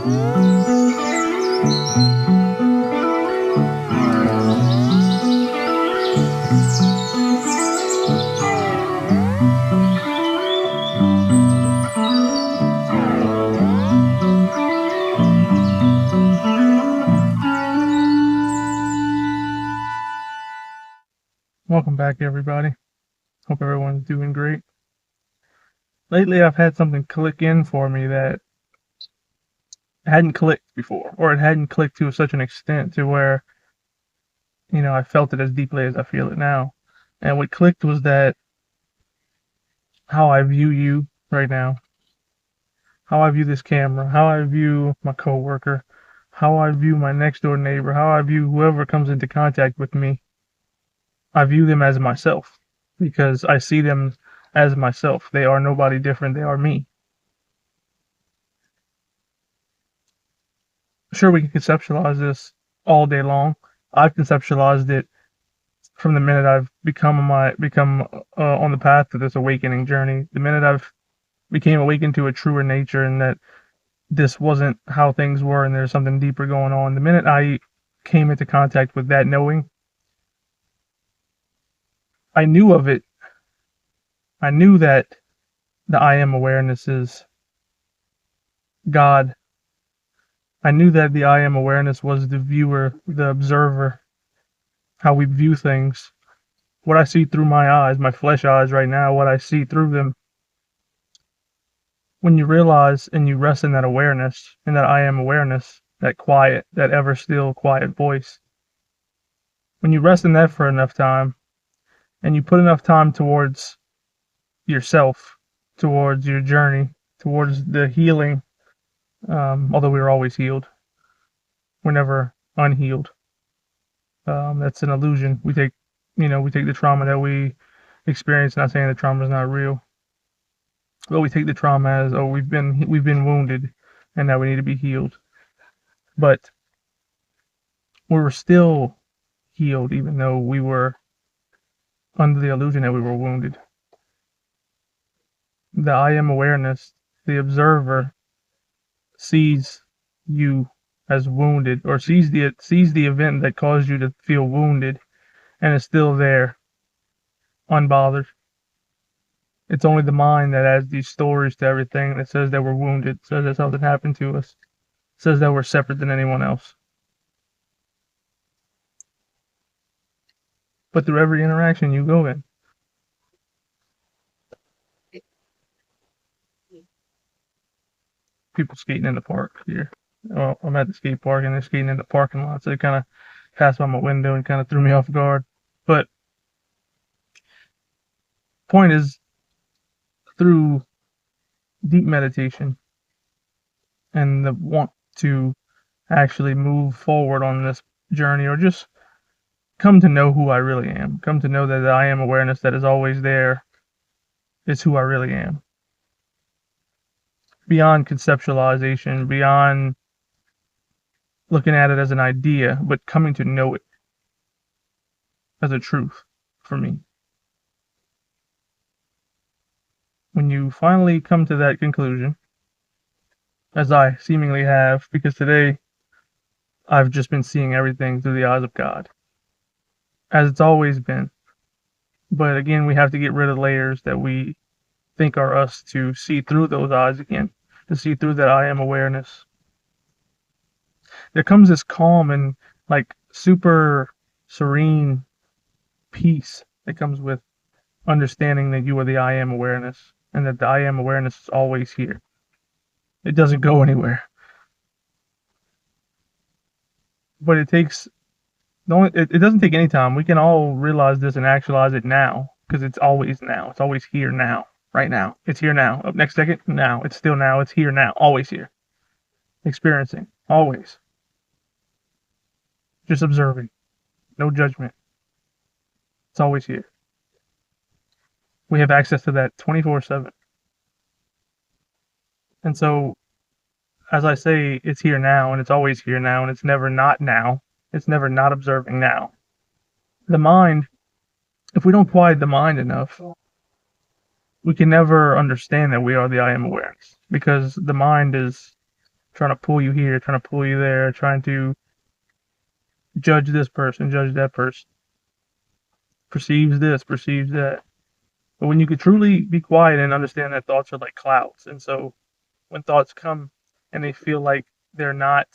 Welcome back, everybody. Hope everyone's doing great. Lately, I've had something click in for me that hadn't clicked before, or it hadn't clicked to such an extent to where, I felt it as deeply as I feel it now. And what clicked was that how I view you right now, how I view this camera, how I view my coworker, how I view my next door neighbor, how I view whoever comes into contact with me. I view them as myself because I see them as myself. They are nobody different. They are me. Sure, we can conceptualize this all day long. I've conceptualized it from the minute I've become on the path to this awakening journey. The minute I've became awakened to a truer nature, and that this wasn't how things were, and there's something deeper going on. The minute I came into contact with that knowing, I knew of it. I knew that the I am awareness is God. I knew that the I am awareness was the viewer, the observer, how we view things. What I see through my eyes, my flesh eyes right now, what I see through them. When you realize and you rest in that awareness, in that I am awareness, that quiet, that ever still quiet voice, when you rest in that for enough time, and you put enough time towards yourself, towards your journey, towards the healing, although we are always healed, we're never unhealed. That's an illusion. We take the trauma that we experience. Not saying the trauma is not real, but we take the trauma as, oh, we've been wounded, and now we need to be healed. But we were still healed, even though we were under the illusion that we were wounded. The I am awareness, the observer, sees you as wounded, or sees the event that caused you to feel wounded, and is still there, unbothered. It's only the mind that adds these stories to everything, that says that we're wounded, says that something happened to us, says that we're separate than anyone else. But through every interaction you go in, people skating in the park here. Well, I'm at the skate park and they're skating in the parking lot, so they kind of passed by my window and kind of threw me off guard. But point is, through deep meditation and the want to actually move forward on this journey, or just come to know who I really am, come to know that the I am awareness that is always there is who I really am. Beyond conceptualization, beyond looking at it as an idea, but coming to know it as a truth for me. When you finally come to that conclusion, as I seemingly have, because today I've just been seeing everything through the eyes of God, as it's always been. But again, we have to get rid of layers that we think are us to see through those eyes again, to see through that I am awareness. There comes this calm and like super serene peace that comes with understanding that you are the I am awareness, and that the I am awareness is always here. It doesn't go anywhere. But it doesn't take any time. We can all realize this and actualize it now, because it's always now. It's always here now, right now. It's here now. Up next second, now. It's still now. It's here now. Always here. Experiencing. Always. Just observing. No judgment. It's always here. We have access to that 24/7. And so, as I say, it's here now, and it's always here now, and it's never not now. It's never not observing now. The mind, if we don't quiet the mind enough, we can never understand that we are the I am awareness, because the mind is trying to pull you here, trying to pull you there, trying to judge this person, judge that person, perceives this, perceives that. But when you could truly be quiet and understand that thoughts are like clouds, and so when thoughts come and they feel like they're not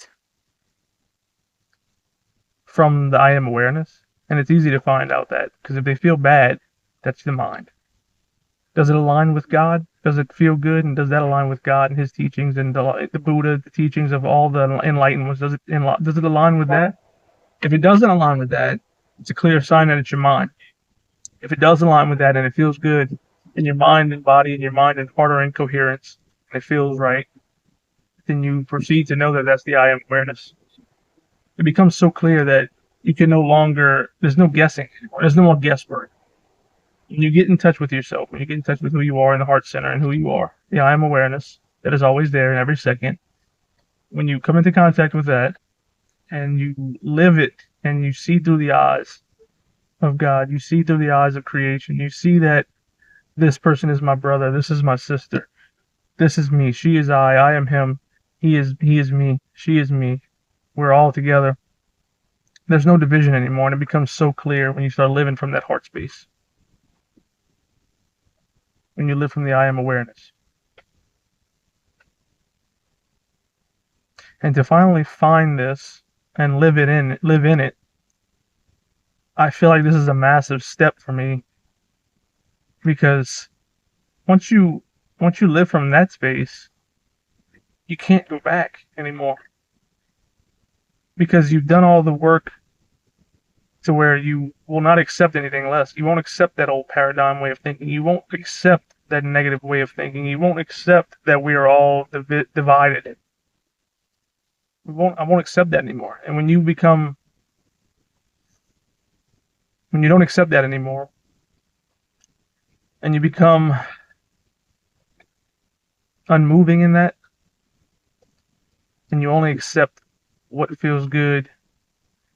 from the I am awareness, and it's easy to find out that, because if they feel bad, that's the mind. Does it align with God? Does it feel good? And does that align with God and His teachings and the Buddha, the teachings of all the enlightened ones? Does it align with that? If it doesn't align with that, it's a clear sign that it's your mind. If it does align with that and it feels good in your mind and body and your mind and heart are in coherence and it feels right, then you proceed to know that that's the I am awareness. It becomes so clear that you can no longer, there's no guessing anymore. There's no more guesswork. When you get in touch with yourself, when you get in touch with who you are in the heart center and who you are, the I am awareness that is always there in every second, when you come into contact with that and you live it and you see through the eyes of God, you see through the eyes of creation, you see that this person is my brother, this is my sister, this is me, she is I am him, he is me, she is me, we're all together. There's no division anymore, and it becomes so clear when you start living from that heart space. When you live from the I am awareness. And to finally find this and live in it, I feel like this is a massive step for me, because once you live from that space, you can't go back anymore, because you've done all the work to where you will not accept anything less. You won't accept that old paradigm way of thinking. You won't accept that negative way of thinking. You won't accept that we are all divided. I won't accept that anymore. And when you don't accept that anymore, and you become unmoving in that, and you only accept what feels good,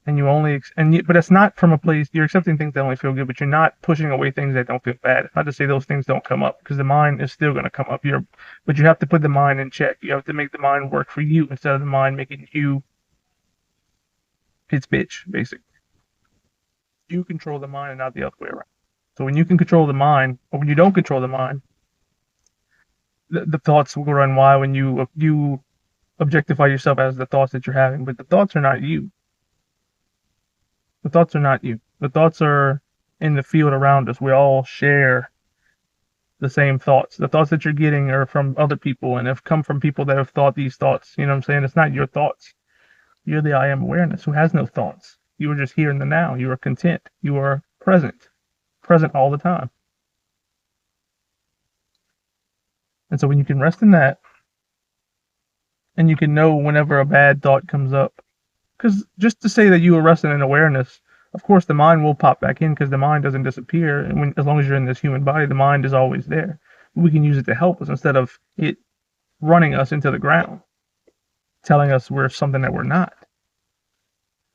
but it's not from a place, you're accepting things that only feel good, but you're not pushing away things that don't feel bad. It's not to say those things don't come up, because the mind is still going to come up. But you have to put the mind in check. You have to make the mind work for you instead of the mind making you its bitch, basically. You control the mind and not the other way around. So when you can control the mind, or when you don't control the mind, the thoughts will run wild when you objectify yourself as the thoughts that you're having. But the thoughts are not you. The thoughts are not you. The thoughts are in the field around us. We all share the same thoughts. The thoughts that you're getting are from other people and have come from people that have thought these thoughts. You know what I'm saying? It's not your thoughts. You're the I am awareness who has no thoughts. You are just here in the now. You are content. You are present all the time. And so when you can rest in that, and you can know whenever a bad thought comes up, because just to say that you are resting in awareness, of course the mind will pop back in, because the mind doesn't disappear. And as long as you're in this human body, the mind is always there. We can use it to help us instead of it running us into the ground, telling us we're something that we're not,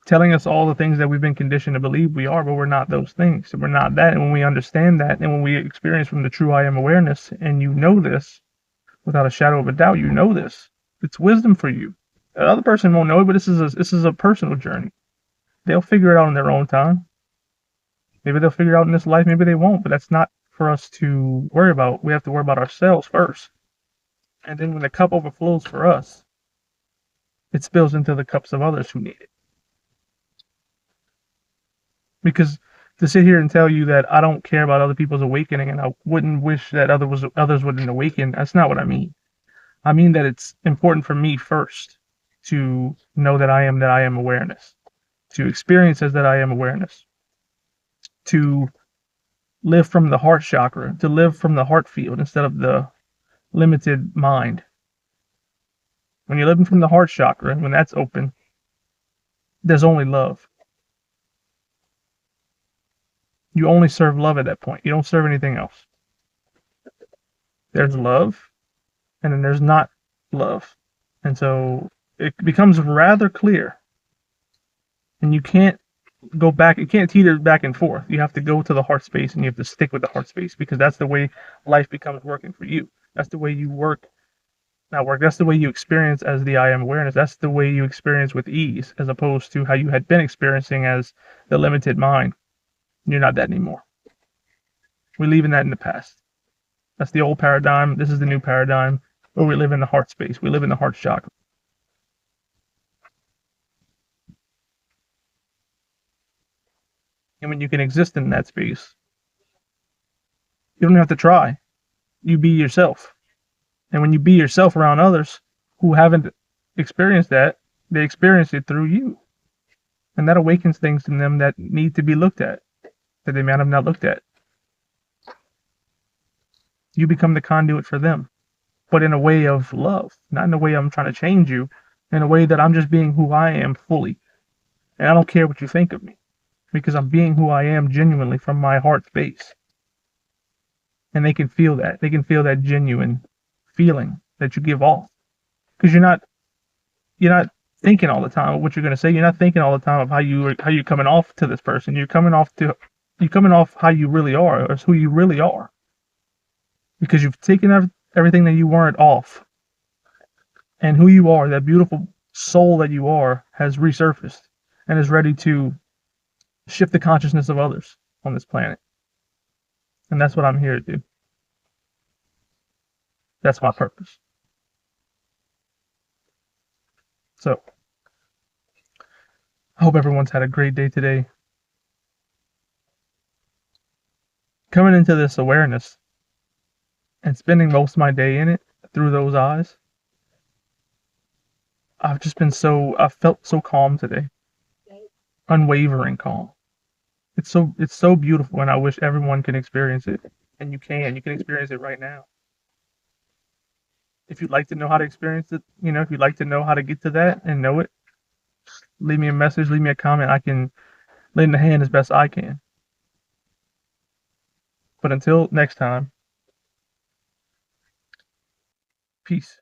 telling us all the things that we've been conditioned to believe we are, but we're not those things. So we're not that. And when we understand that, and when we experience from the true I am awareness, and you know this without a shadow of a doubt, you know this. It's wisdom for you. The other person won't know it, but this is a personal journey. They'll figure it out in their own time. Maybe they'll figure it out in this life, maybe they won't, but that's not for us to worry about. We have to worry about ourselves first. And then when the cup overflows for us, it spills into the cups of others who need it. Because to sit here and tell you that I don't care about other people's awakening and I wouldn't wish that others wouldn't awaken, that's not what I mean. I mean that it's important for me first to know that I am awareness, to experience as that I am awareness, to live from the heart chakra, to live from the heart field instead of the limited mind. When you're living from the heart chakra, when that's open, there's only love. You only serve love at that point. You don't serve anything else. There's love, and then there's not love. And so it becomes rather clear. And you can't go back, you can't teeter back and forth. You have to go to the heart space, and you have to stick with the heart space, because that's the way life becomes working for you. That's the way you work not work. That's the way you experience as the I am awareness. That's the way you experience with ease, as opposed to how you had been experiencing as the limited mind. You're not that anymore. We're leaving that in the past. That's the old paradigm. This is the new paradigm where we live in the heart space. We live in the heart chakra. And when you can exist in that space, you don't have to try. You be yourself. And when you be yourself around others who haven't experienced that, they experience it through you. And that awakens things in them that need to be looked at, that they might have not looked at. You become the conduit for them, but in a way of love, not in a way I'm trying to change you, in a way that I'm just being who I am fully. And I don't care what you think of me, because I'm being who I am genuinely from my heart space. And they can feel that. They can feel that genuine feeling that you give off. Because you're not thinking all the time of what you're gonna say. You're not thinking all the time of how you're coming off to this person. You're coming off how you really are, or who you really are. Because you've taken everything that you weren't off, and who you are, that beautiful soul that you are, has resurfaced and is ready to shift the consciousness of others on this planet. And that's what I'm here to do. That's my purpose. So I hope everyone's had a great day today. Coming into this awareness and spending most of my day in it through those eyes, I've felt so calm today. Unwavering calm. It's so beautiful, and I wish everyone can experience it. And you can experience it right now. If you'd like to know how to experience it, if you'd like to know how to get to that and know it, leave me a message, leave me a comment. I can lend a hand as best I can. But until next time, peace.